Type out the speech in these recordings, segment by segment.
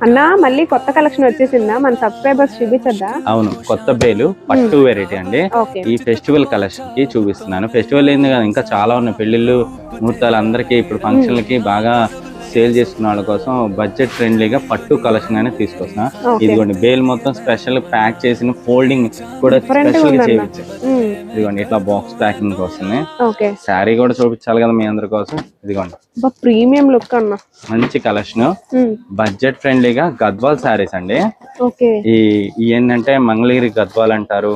అన్నా మళ్ళీ కొత్త కలెక్షన్ వచ్చేసిందా? మన సబ్స్క్రైబర్స్ చూపించద్దా? అవును, కొత్త బేలు పట్టు వెరైటీ అండి. ఈ ఫెస్టివల్ కలెక్షన్ కి చూపిస్తున్నాను. ఫెస్టివల్ ఏంది కదా, ఇంకా చాలా ఉన్నాయి. పెళ్లిళ్ళు, ముహూర్తాలు, అందరికి ఇప్పుడు ఫంక్షన్లకి బాగా సేల్ చేసుకున్న వాళ్ళ కోసం బడ్జెట్ ఫ్రెండ్లీగా పట్టు కలెక్షన్ అనేది తీసుకొస్తున్నా. ఇదిగోండి, బేల్ మొత్తం స్పెషల్ ప్యాక్ చేసిన ఫోల్డింగ్ కూడా స్పెషల్ గా చేయించారు. ఇదిగోండి, ఇట్లా బాక్స్ ప్యాకింగ్ వస్తుంది. శారీ కూడా చూపించాలి కదా మీ అందరి కోసం. ఇదిగోండి, ప్రీమియం లుక్ అన్న, మంచి కలెక్షన్, బడ్జెట్ ఫ్రెండ్లీగా గద్వాల్ శారీస్ అండి. ఏంటంటే మంగళగిరి గద్వాల్ అంటారు.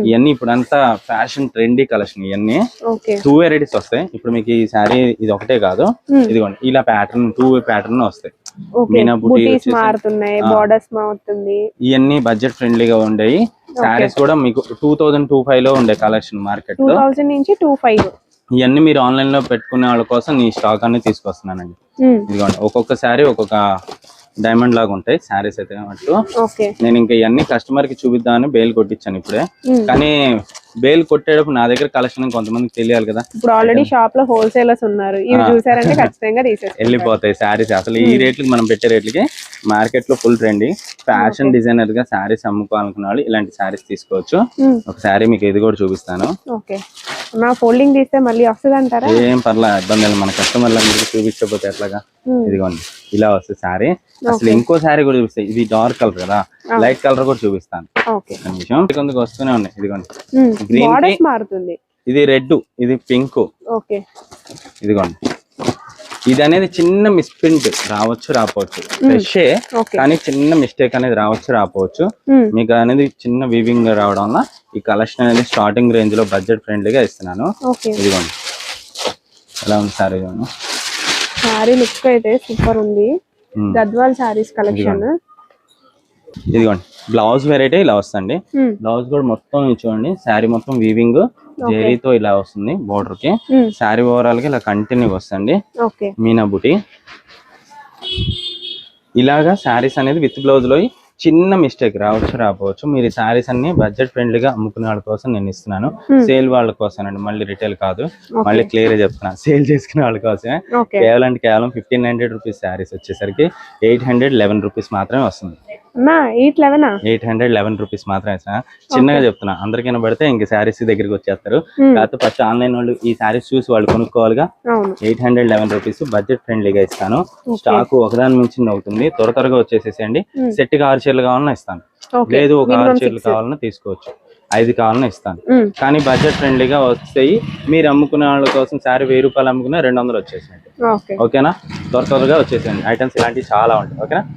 ఇవన్నీ ఇప్పుడు అంతా ఫ్యాషన్ ట్రెండీ కలెక్షన్. ఇవన్నీ 2 వెరైటీస్ వస్తాయి. ఇప్పుడు మీకు ఈ శారీ ఇది ఒకటే కాదు, ఇదిగోండి ఇలా ప్యాటర్న్ 2 ప్యాటర్న్ వస్తాయి. మీనా బుటీ ఇవన్నీ బడ్జెట్ ఫ్రెండ్లీగా ఉండేవి. శారీస్ కూడా మీకు 2025 లో ఉండే కలెక్షన్ మార్కెట్ లో. 2000 నుంచి 25. ఇవన్నీ మీరు ఆన్లైన్ లో పెట్టుకునే వాళ్ళ కోసం నీ స్టాక్ అన్ని తీసుకొస్తున్నానండి. ఇదిగోండి, ఒక్కొక్క శారీ ఒక్కొక్క డైమండ్ లాగా ఉంటాయి శారీస్ అయితే. నేను ఇంకా ఇవన్నీ కస్టమర్ కి చూపిద్దామని బేల్ కొట్టించాను ఇప్పుడే. కానీ బేల్ కొట్టేటప్పుడు నా దగ్గర కలెక్షన్ కొంతమందికి తెలియాలి కదా. ఇప్పుడు ఆల్రెడీ షాప్ లో హోల్సేలర్స్ ఉన్నారు, ఇవి చూసారంటే ఖచ్చితంగా వెళ్ళిపోతాయి శారీస్. అసలు ఈ రేట్లకి మనం పెట్టే రేట్లకి మార్కెట్ లో ఫుల్ ట్రెండింగ్. ఫ్యాషన్ డిజైనర్ గా శారీస్ అమ్ముకోవాలనుకున్న వాళ్ళు ఇలాంటి శారీస్ తీసుకోవచ్చు. ఒక శారీ మీకు ఇది కూడా చూపిస్తాను. నా ఫోల్డింగ్ తీస్తే మళ్ళీ వస్తుంది అంటారా? ఏం పర్లా, ఇబ్బంది లేదు. మన కస్టమర్లందరికీ చూపించకపోతే ఎట్లాగా. ఇదిగోండి, ఇలా వస్తుంది శారీ. అసలు ఇంకో శారీ కూడా చూపిస్తాయి. ఇది డార్క్ కలర్ కదా, లైట్ కలర్ కూడా చూపిస్తాను. కొంచెం వస్తూనే ఉన్నాయి. ఇదిగోండి, గ్రీన్ మారుతుంది. ఇది రెడ్, ఇది పింక్. ఇదిగోండి, ఇది అనేది చిన్న మిస్ప్రింట్ రావచ్చు రాపోవచ్చు, ఫ్రెషే కానీ చిన్న మిస్టేక్ అనేది రావచ్చు రాపోవచ్చు. మీకు అనేది చిన్న వీవింగ్ రావడం వల్ల ఈ కలెక్షన్ అనేది స్టార్టింగ్ రేంజ్ లో బడ్జెట్ ఫ్రెండ్లీగా ఇస్తున్నాను. ఇదిగోండి, ఎలా ఉంది సారీ? సారీ లుక్ అయితే సూపర్ ఉంది. గద్వాల్ సారీస్ కలెక్షన్. ఇదిగోండి, బ్లౌజ్ వెరైటీ ఇలా వస్తుంది. బ్లౌజ్ కూడా మొత్తం చూడండి, శారీ మొత్తం వీవింగ్ జెరీతో ఇలా వస్తుంది బోర్డర్ కి. శారీ ఓవరాల్ కి ఇలా కంటిన్యూ వస్తుంది మీనా బుటీ. ఇలాగా శారీస్ అనేది విత్ బ్లౌజ్ లో చిన్న మిస్టేక్ రావచ్చు రాపోవచ్చు. మీరు ఈ శారీస్ అన్ని బడ్జెట్ ఫ్రెండ్లీగా అమ్ముకునే వాళ్ళ కోసం నేను ఇస్తున్నాను. సేల్ వాళ్ళ కోసం అండి, మళ్ళీ రిటైల్ కాదు. మళ్ళీ క్లియర్ గా చెప్తున్నా, సేల్ చేసుకునే వాళ్ళ కోసమే. కేవలం 1500 రూపీస్ శారీస్ వచ్చేసరికి 811 రూపీస్ మాత్రమే వస్తుంది. 811 రూపీస్ మాత్రమే. చిన్నగా చెప్తున్నా, అందరికైనా పడితే ఇంక శారీస్ దగ్గరికి వచ్చేస్తారు. కాకపోతే ఫస్ట్ ఆన్లైన్ వాళ్ళు ఈ శారీస్ చూసి వాళ్ళు కొనుక్కోవాలిగా. 811 రూపీస్ బడ్జెట్ ఫ్రెండ్లీగా ఇస్తాను. స్టాక్ ఒకదాని మించింది అవుతుంది. త్వరగా వచ్చేసేసేయండి. సెట్ కి 6 చీరలు కావాలన్నా ఇస్తాను, లేదు ఒక 6 చీరలు కావాలన్నా తీసుకోవచ్చు, 5 కావాలన్నా ఇస్తాను. కానీ బడ్జెట్ ఫ్రెండ్లీగా వస్తాయి. మీరు అమ్ముకునే వాళ్ళ కోసం శారీ 1000 రూపాయలు అమ్ముకున్నా 200 వచ్చేసినట్టు. ఓకేనా? త్వరగా వచ్చేసేయండి. ఐటమ్స్ ఇలాంటివి చాలా ఉంటాయి. ఓకేనా?